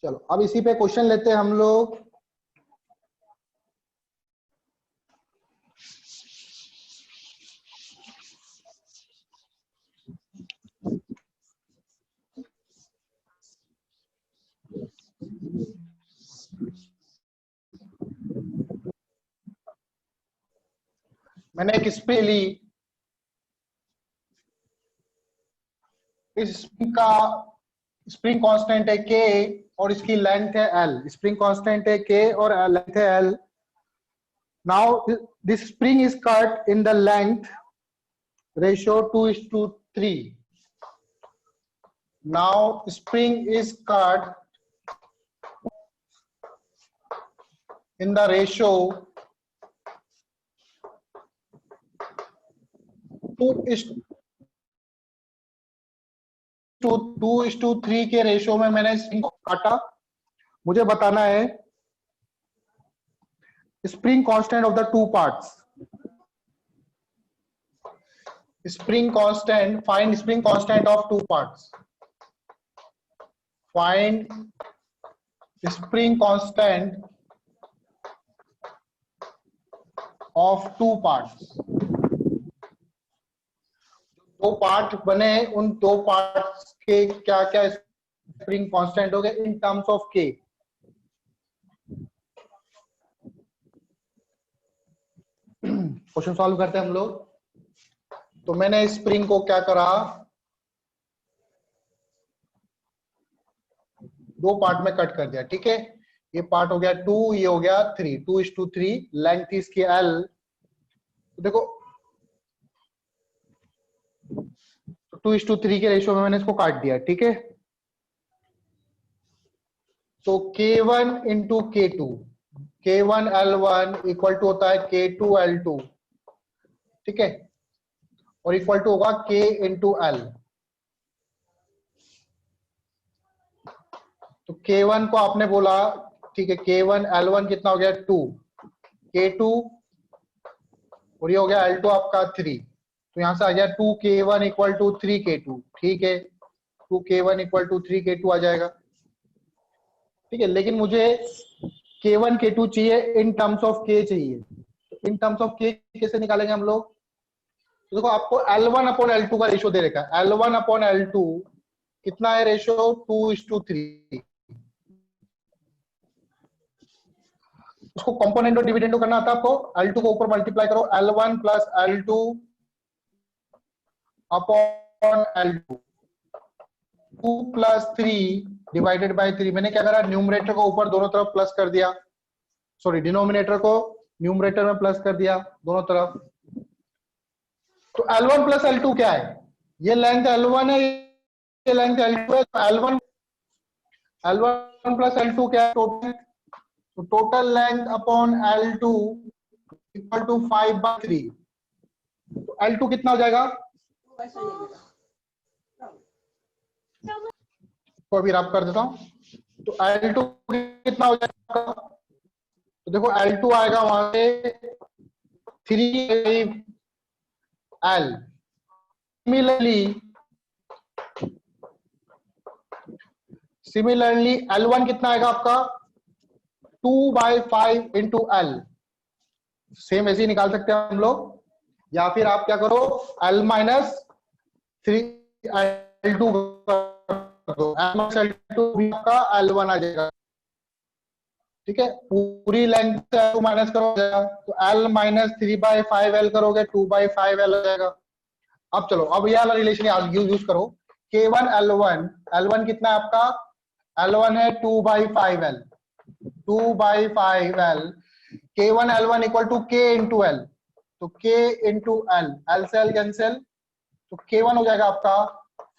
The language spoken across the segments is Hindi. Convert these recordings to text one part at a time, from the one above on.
चलो अब इसी पे क्वेश्चन लेते हैं हम लोग। मैंने एक स्प्रिंग ली, इस स्प्रिंग का स्प्रिंग कांस्टेंट है के और इसकी लेंथ है एल। स्प्रिंग कांस्टेंट है के और लेंथ है L. Now this spring is cut in the length ratio 2:3। Now spring is cut in the ratio 2:3 के रेशियो में मैंने स्प्रिंग को काटा। मुझे बताना है spring constant of the two parts. Spring constant, find spring constant of two parts. Find spring constant of two parts. दो पार्ट बने, उन दो पार्ट्स के क्या क्या स्प्रिंग कांस्टेंट हो गए इन टर्म्स ऑफ के। क्वेश्चन सॉल्व करते हैं हम लोग। तो मैंने स्प्रिंग को क्या करा, दो पार्ट में कट कर दिया। ठीक है, ये पार्ट हो गया 2, ये हो गया 3। 2:3 लेंथ इसकी एल। तो देखो 2:3 के रेशियो में मैंने इसको काट दिया। ठीक है, तो K1 into K2, K1 L1 equal to होता है K2 L2। ठीक है, और इक्वल टू होगा K इंटू L। तो K1 को आपने बोला, ठीक है, K1 L1 कितना हो गया 2, K2 और ये हो गया L2 आपका 3। तो यहां से आ गया 2K1 इक्वल टू 3K2। ठीक है, 2K1 इक्वल टू 3K2 आ जाएगा। ठीक है, लेकिन मुझे K1 K2 चाहिए, इन टर्म्स ऑफ K चाहिए। तो इन टर्म्स ऑफ K कैसे निकालेंगे हम लोग? तो देखो आपको L1 अपॉन L2 का रेशियो दे रखा है। L1 अपॉन L2 कितना है रेशियो? 2:3। उसको कंपोनेंट और डिविडेंड करना आता है आपको। L2 को ऊपर मल्टीप्लाई करो, L1 plus L2 upon L2, 2 plus 3 divided by 3। मैंने क्या करा, न्यूमरेटर को ऊपर दोनों तरफ प्लस कर दिया, सॉरी डिनोमिनेटर को न्यूमरेटर में प्लस कर दिया दोनों तरफ। तो L1 प्लस L2 क्या है? ये लेंथ L1 है, ये लेंथ L2 है। तो L1 प्लस L2 क्या है? टोटल। तो total length upon L2 equal to 5/3। तो L2 कितना हो जाएगा? को अभी रब कर देता हूं। तो L2 कितना हो जाएगा? तो देखो L2 आएगा वहां से 3L। सिमिलरली L1 कितना आएगा आपका? 2/5 इंटू L। सेम ऐसे ही निकाल सकते हैं हम लोग, या फिर आप क्या करो, L माइनस 3L2 L2 भी आपका L1 आ जाएगा। ठीक है, पूरी लेंथ से L2 माइनस करो तो L माइनस 3/5L करोगे 2/5L हो जाएगा। अब चलो, अब ये वाला रिलेशन यूज करो। K1 L1, L1 कितना है आपका? L1 है 2/5L, 2/5L। K1 L1 equal to K into L। तो K इंटू L, L से L कैंसिल, तो K1 हो जाएगा आपका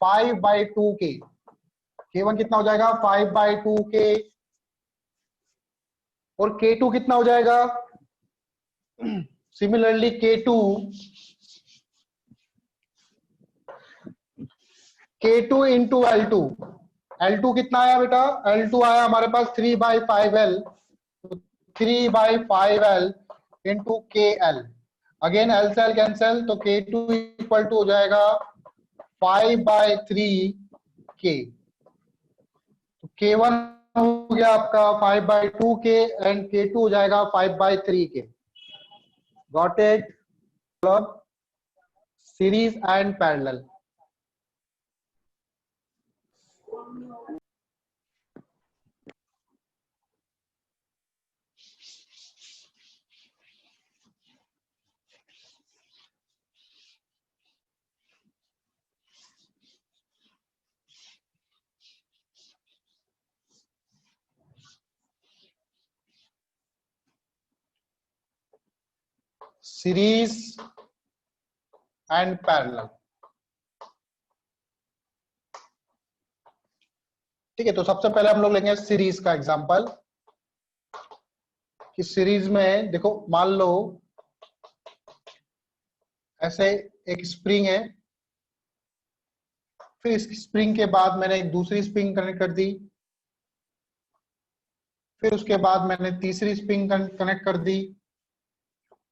5/2K। K1 कितना हो जाएगा? 5/2K। और K2 कितना हो जाएगा? Similarly K2 into L2। L2 कितना आया बेटा? L2 आया हमारे पास 3/5L, 3/5L into KL। Again L से L कैंसिल, तो K2 इक्वल टू हो जाएगा 5/3K। तो K1 हो गया आपका 5/2k एंड K2 हो जाएगा 5/3k। Got it? मतलब series and parallel. Series and parallel. ठीक है, तो सबसे पहले हम लोग लेंगे सीरीज का एग्जांपल। कि सीरीज में देखो, मान लो ऐसे एक स्प्रिंग है, फिर इस स्प्रिंग के बाद मैंने एक दूसरी स्प्रिंग कनेक्ट कर दी, फिर उसके बाद मैंने तीसरी स्प्रिंग कनेक्ट कर दी,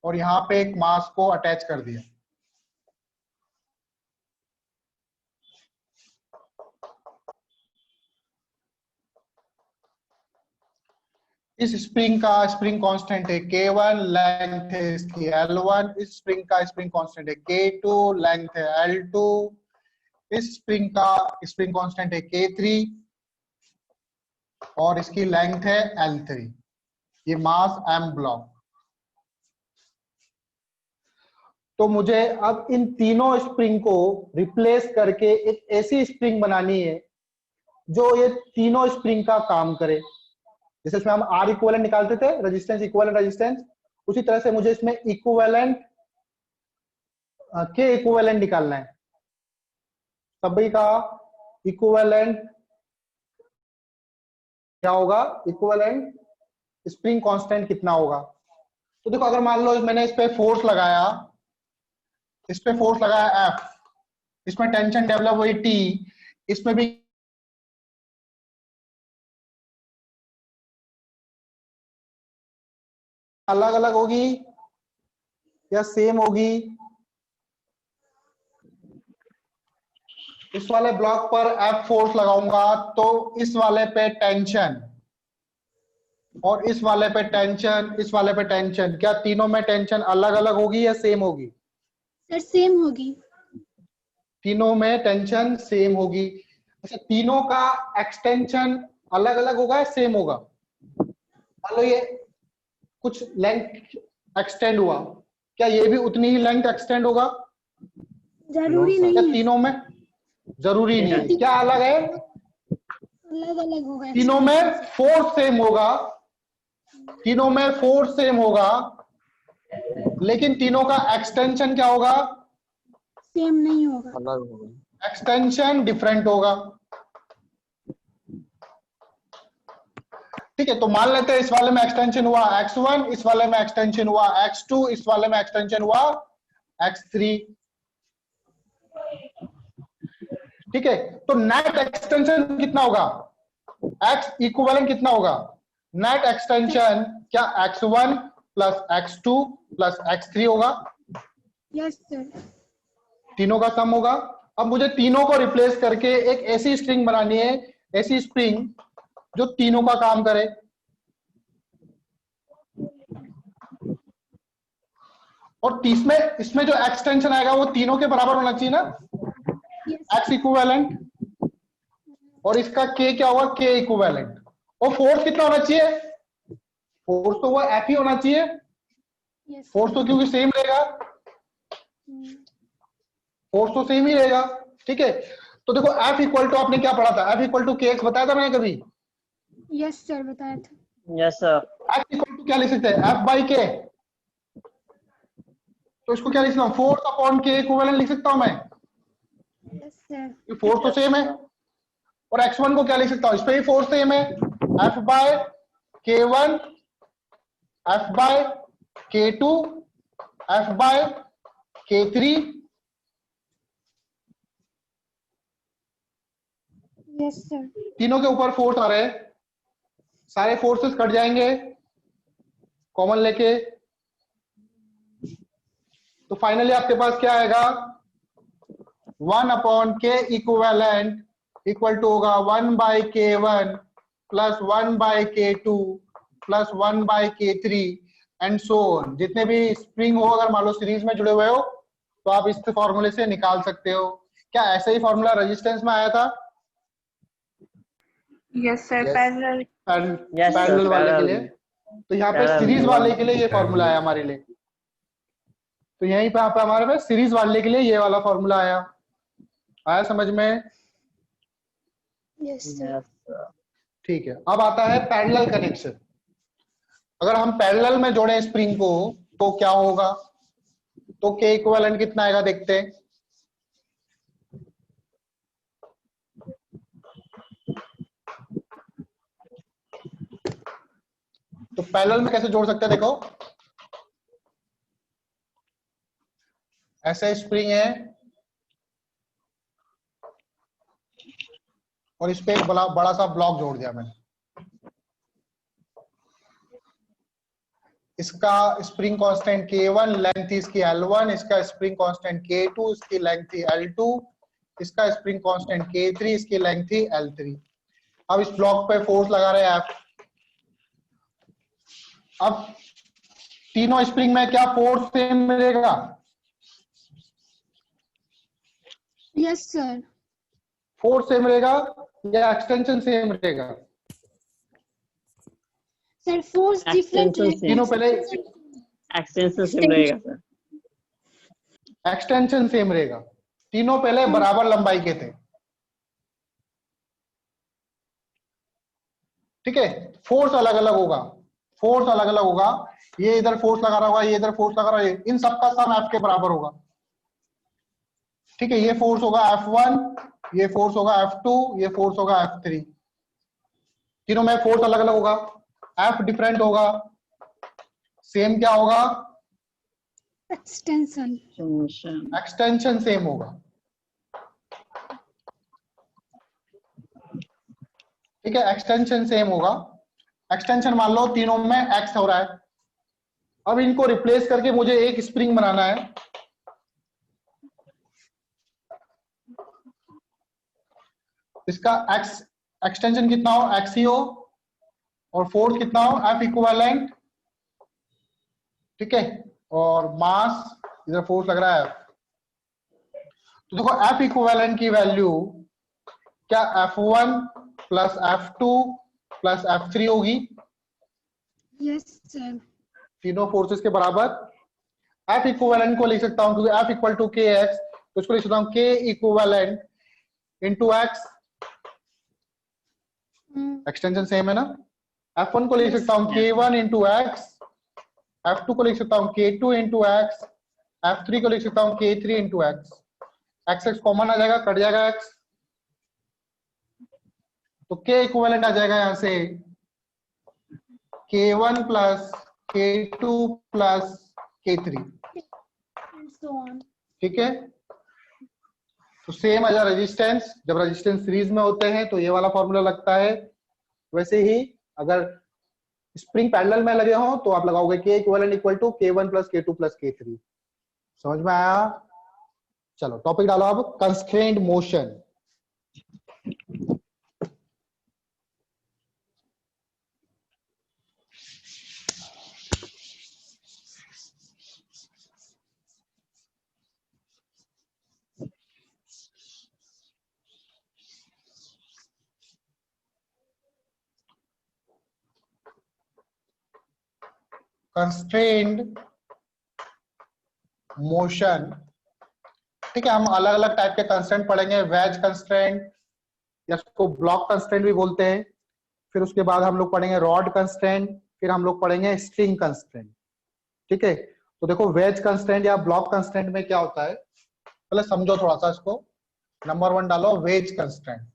और यहाँ पे एक मास को अटैच कर दिया। इस स्प्रिंग का स्प्रिंग कांस्टेंट है K1, लेंथ है इसकी L1। इस स्प्रिंग का स्प्रिंग कांस्टेंट है K2, लेंथ है L2। इस स्प्रिंग का स्प्रिंग कांस्टेंट है K3 और इसकी लेंथ है L3। ये मास M ब्लॉक। तो मुझे अब इन तीनों स्प्रिंग को रिप्लेस करके एक ऐसी स्प्रिंग बनानी है जो ये तीनों स्प्रिंग का काम करे। जैसे इसमें हम R इक्विवेलेंट निकालते थे, रेजिस्टेंस इक्विवेलेंट रेजिस्टेंस, उसी तरह से मुझे इसमें इक्विवेलेंट K इक्विवेलेंट निकालना है। सभी का इक्विवेलेंट क्या होगा? इक्विवेलेंट स्प्रिंग कांस्टेंट कितना होगा? तो देखो, अगर मान लो मैंने इस पे फोर्स लगाया, इस पे फोर्स लगाया F, इसमें टेंशन डेवलप हुई T, इसमें भी अलग अलग होगी या सेम होगी? इस वाले ब्लॉक पर F फोर्स लगाऊंगा तो इस वाले पे टेंशन, और इस वाले पे टेंशन, इस वाले पे टेंशन, क्या तीनों में टेंशन अलग अलग होगी या सेम होगी? सर सेम होगी। तीनों में टेंशन सेम होगी। अच्छा, तीनों का एक्सटेंशन अलग अलग होगा या सेम होगा? मान लो ये कुछ लेंथ एक्सटेंड हुआ, क्या ये भी उतनी ही लेंथ एक्सटेंड होगा? जरूरी नहीं क्या है। तीनों में? जरूरी नहीं है। क्या अलग है? अलग अलग होगा। तीनों में फोर्स सेम होगा, तीनों में फोर्स सेम होगा, लेकिन तीनों का एक्सटेंशन क्या होगा? सेम नहीं होगा, अलग होगा। एक्सटेंशन डिफरेंट होगा। ठीक है, तो मान लेते हैं इस वाले में एक्सटेंशन हुआ x1, इस वाले में एक्सटेंशन हुआ x2, इस वाले में एक्सटेंशन हुआ x3। ठीक है, तो नेट एक्सटेंशन कितना होगा? x इक्विवेलेंट कितना होगा? नेट एक्सटेंशन क्या x1 plus x2 plus x3 होगा? Yes sir. तीनों का सम होगा। अब मुझे तीनों को रिप्लेस करके एक ऐसी स्ट्रिंग बनानी है, ऐसी स्प्रिंग जो तीनों का काम करे। और इसमें जो एक्सटेंशन आएगा वो तीनों के बराबर होना चाहिए ना, x इक्विवेलेंट, और इसका k क्या होगा? k equivalent. और फोर्स कितना होना चाहिए? फोर्स तो वो F ही होना चाहिए। फोर्स तो क्योंकि सेम रहेगा, फोर्स तो सेम ही रहेगा। ठीक है, तो देखो F इक्वल टू, आपने क्या पढ़ा था? F इक्वल टू kx बताया था मैंने कभी? यस सर, बताया था। Yes sir. F equal to क्या लिख सकते हैं? F by k। तो इसको क्या लिख सकता हूँ? फोर्स अपॉन k इक्विवेलेंट लिख सकता हूं मैं। Yes sir. फोर्स तो सेम है। और x1 को क्या लिख सकता हूं? इस पे ही फोर्स सेम है, F by k1, F by k2, F by k3। Yes sir. तीनों के ऊपर फोर्स आ रहे हैं, सारे फोर्सेस कट जाएंगे कॉमन लेके, तो फाइनली आपके पास क्या आएगा? 1 upon k equivalent equal to होगा 1 by k1 plus 1/K2 plus 1/K3 and so on. जितने भी स्प्रिंग हो, अगर मान लो सीरीज में जुड़े हुए हो, तो आप इस फॉर्मूले से निकाल सकते हो। क्या ऐसा ही फॉर्मूला रेजिस्टेंस में आया था? Yes sir, Yes. Parallel. Yes, sir, parallel वाले के parallel लिए। में। तो यहाँ पे Parallel सीरीज में वाले one के लिए ये फॉर्मूला आया हमारे लिए। तो यहीं पे यहाँ पे हमारे पास सीरीज वाले के लिए ये वाला फॉर्मूला आया समझ में? Yes, sir. Yes, sir. ठीक है। अब आता है पैरेलल कनेक्शन। अगर हम पैरेलल में जोड़े स्प्रिंग को तो क्या होगा? तो के इक्विवेलेंट कितना आएगा देखते हैं। तो पैरेलल में कैसे जोड़ सकते हैं देखो, ऐसे स्प्रिंग है और इस पे एक बड़ा सा ब्लॉक जोड़ दिया मैंने। इसका स्प्रिंग कांस्टेंट K1, लेंथ इसकी L1, इसका स्प्रिंग कांस्टेंट K2, इसकी लेंथ थी L2, इसका स्प्रिंग कांस्टेंट K3, इसकी लेंथ थी L3। अब इस ब्लॉक पे फोर्स लगा रहे हैं आप। अब तीनों स्प्रिंग में क्या फोर्स सेम मिलेगा? Yes, sir. फोर्स सेम रहेगा या एक्सटेंशन सेम रहेगा? Sir, force different. Extension same. तीनों पहले एक्सटेंशन सेम रहेगा सर। एक्सटेंशन सेम रहेगा। तीनों पहले बराबर लंबाई के थे, ठीक है। फोर्स अलग अलग होगा, फोर्स अलग अलग होगा। ये इधर फोर्स लगा रहा होगा, ये इधर फोर्स लगा रहा है, इन सबका सम F के बराबर होगा, ठीक है। ये फोर्स होगा F1, ये फोर्स होगा F2, ये फोर्स होगा F3। तीनों में फोर्स अलग अलग होगा, F डिफरेंट होगा, सेम क्या होगा? Extension. एक्सटेंशन सेम होगा, ठीक है। एक्सटेंशन सेम होगा। एक्सटेंशन मान लो तीनों में एक्स हो रहा है। अब इनको रिप्लेस करके मुझे एक स्प्रिंग बनाना है। इसका एक्स एक्सटेंशन कितना हो? एक्स ही हो, और फोर्स कितना हो? एफ इक्विवेलेंट, ठीक है। और मास, इधर फोर्स लग रहा है। तो देखो एफ इक्विवेलेंट की वैल्यू क्या F1 plus F2 plus F3 होगी? Yes, sir. तीनों फोर्सेस के बराबर। F इक्विवेलेंट को लिख सकता हूं क्योंकि F इक्वल टू KX, तो इसको लिख सकता हूं K equivalent into X। Extension same है ना। F1 को लिख सकता हूं K1 इंटू X, F2 को लिख सकता हूं K2 इंटू X, F3 को लिख सकता हूं K3 into X। X common आ जाएगा, कट जाएगा X, तो K इक्विवेलेंट आ जाएगा यहां से K1 plus K2 plus K3, And so on. ठीक है। तो सेम एज रेजिस्टेंस, जब रेजिस्टेंस सीरीज में होते हैं तो ये वाला फॉर्मूला लगता है। वैसे ही अगर स्प्रिंग पैरेलल में लगे हो तो आप लगाओगे K equivalent equal to K1 plus K2 plus K3। समझ में आया? चलो टॉपिक डालो अब, कंस्ट्रेंड मोशन। कंस्ट्रेंड मोशन, ठीक है। हम अलग अलग टाइप के कंस्ट्रेंट पढ़ेंगे, वेज कंस्ट्रेंट या उसको ब्लॉक कंस्ट्रेंट भी बोलते हैं। फिर उसके बाद हम लोग पढ़ेंगे रॉड कंस्ट्रेंट, फिर हम लोग पढ़ेंगे स्ट्रिंग कंस्ट्रेंट, ठीक है। तो देखो वेज कंस्ट्रेंट या ब्लॉक कंस्ट्रेंट में क्या होता है, पहले समझो थोड़ा सा इसको। नंबर 1 डालो वेज कंस्ट्रेंट।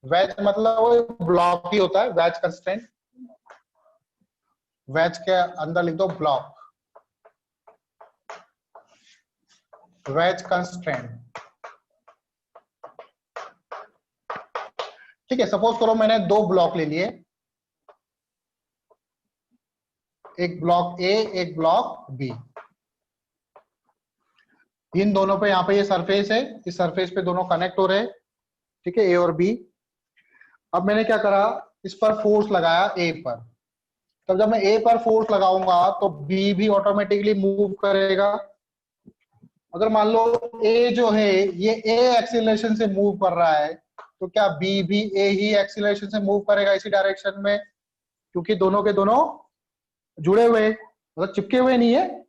वेज मतलब वो ब्लॉक ही होता है, वेज कंस्ट्रेंट। वेज के अंदर लिख दो ब्लॉक, वेज कंस्ट्रेंट, ठीक है। सपोज करो मैंने 2 ब्लॉक ले लिए, एक ब्लॉक ए एक ब्लॉक बी। इन दोनों पे यहाँ पे ये सरफेस है, इस सरफेस पे दोनों कनेक्ट हो रहे हैं, ठीक है, ए और बी। अब मैंने क्या करा, इस पर फोर्स लगाया ए पर, तब जब मैं ए पर फोर्स लगाऊंगा तो बी भी ऑटोमेटिकली मूव करेगा। अगर मान लो ए जो है ये ए एक्सीलरेशन से मूव कर रहा है, तो क्या बी भी ए ही एक्सीलरेशन से मूव करेगा इसी डायरेक्शन में, क्योंकि दोनों के दोनों जुड़े हुए, मतलब चिपके हुए नहीं है,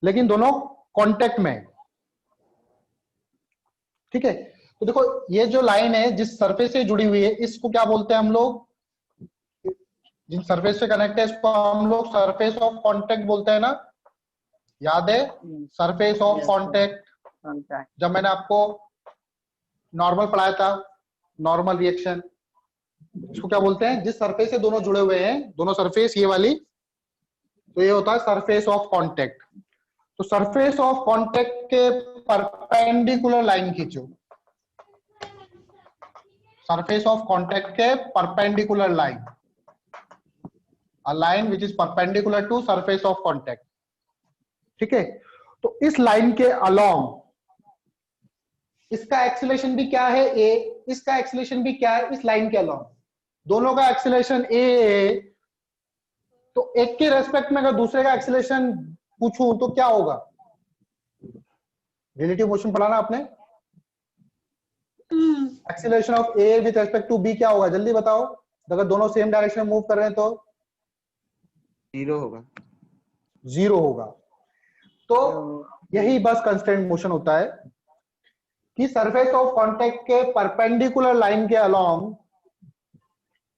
लेकिन दोनों कांटेक्ट में। ठीक है, तो देखो ये जो लाइन है जिस सरफेस से जुड़ी हुई है, इसको क्या बोलते हैं हम लोग, जिन सरफेस से कनेक्ट है इसको हम लोग सरफेस ऑफ कांटेक्ट बोलते हैं ना, याद है, surface of Yes, sir. Contact. Contact. जब मैंने आपको नॉर्मल पढ़ाया था, नॉर्मल रिएक्शन, इसको क्या बोलते हैं, जिस सरफेस से दोनों जुड़े हुए हैं, दोनों सरफेस ये वाली, तो ये होता है सरफेस ऑफ कांटेक्ट। तो सरफेस ऑफ कांटेक्ट के परपेंडिकुलर लाइन खींचो, सरफेस ऑफ कांटेक्ट के perpendicular line, a line which is perpendicular to surface of contact. ठीक है, तो इस लाइन के अलोंग इसका एक्सीलरेशन भी क्या है, ए, इसका एक्सीलरेशन भी क्या है, इस लाइन के अलोंग दोनों का एक्सीलरेशन ए, तो एक के रेस्पेक्ट में अगर दूसरे का एक्सीलरेशन पूछूं तो क्या होगा, रिलेटिव मोशन पढ़ा ना आपने, acceleration of A with respect to B क्या होगा, जल्दी बताओ, अगर दोनों सेम डायरेक्शन में मूव कर रहे हैं तो 0 होगा। 0 होगा। तो यही बस कंस्ट्रेंट मोशन होता है कि सरफेस ऑफ कांटेक्ट के परपेंडिकुलर लाइन के अलोंग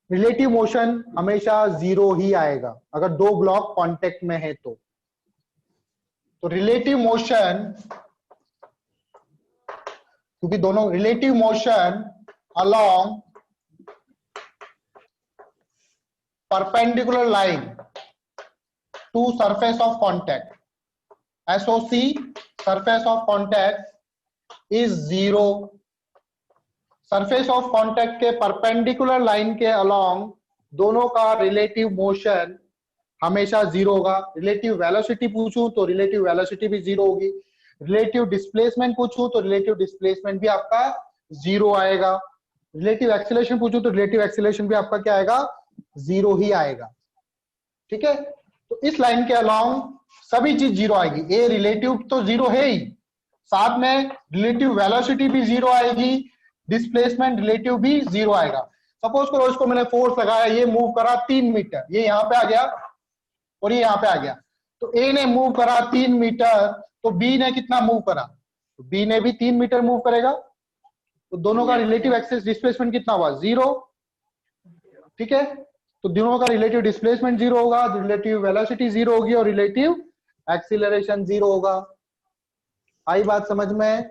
रिलेटिव मोशन हमेशा 0 ही आएगा अगर दो ब्लॉक कांटेक्ट में है तो रिलेटिव मोशन, क्योंकि दोनों relative motion along perpendicular line to surface of contact, SOC surface of contact is 0। Surface of contact के परपेंडिकुलर लाइन के अलोंग दोनों का रिलेटिव मोशन हमेशा 0 होगा। रिलेटिव वेलोसिटी पूछूं तो रिलेटिव वेलोसिटी भी 0 होगी, रिलेटिव डिस्प्लेसमेंट पूछूं तो रिलेटिव डिस्प्लेसमेंट भी आपका 0 आएगा, रिलेटिव एक्सीलरेशन पूछूं तो रिलेटिव एक्सीलरेशन भी आपका क्या आएगा, 0 ही आएगा। ठीक है, तो इस लाइन के अलोंग सभी चीज 0 आएगी, ए रिलेटिव तो 0 है ही, साथ में रिलेटिव वेलोसिटी भी 0 आएगी, डिस्प्लेसमेंट रिलेटिव भी 0 आएगा। सपोज करो इसको मैंने फोर्स लगाया, ये मूव करा 3 मीटर, ये यहां पे आ गया और ये यहां पे आ गया, तो ए ने मूव करा 3 मीटर, तो बी ने कितना मूव करा, तो बी ने भी 3 मीटर मूव करेगा, तो दोनों का रिलेटिव एक्सेस डिस्प्लेसमेंट कितना हुआ, 0। ठीक है, तो दोनों का रिलेटिव डिस्प्लेसमेंट 0 होगा, रिलेटिव वेलोसिटी 0 होगी और रिलेटिव एक्सीलरेशन 0 होगा। आई बात समझ में?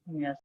Yes.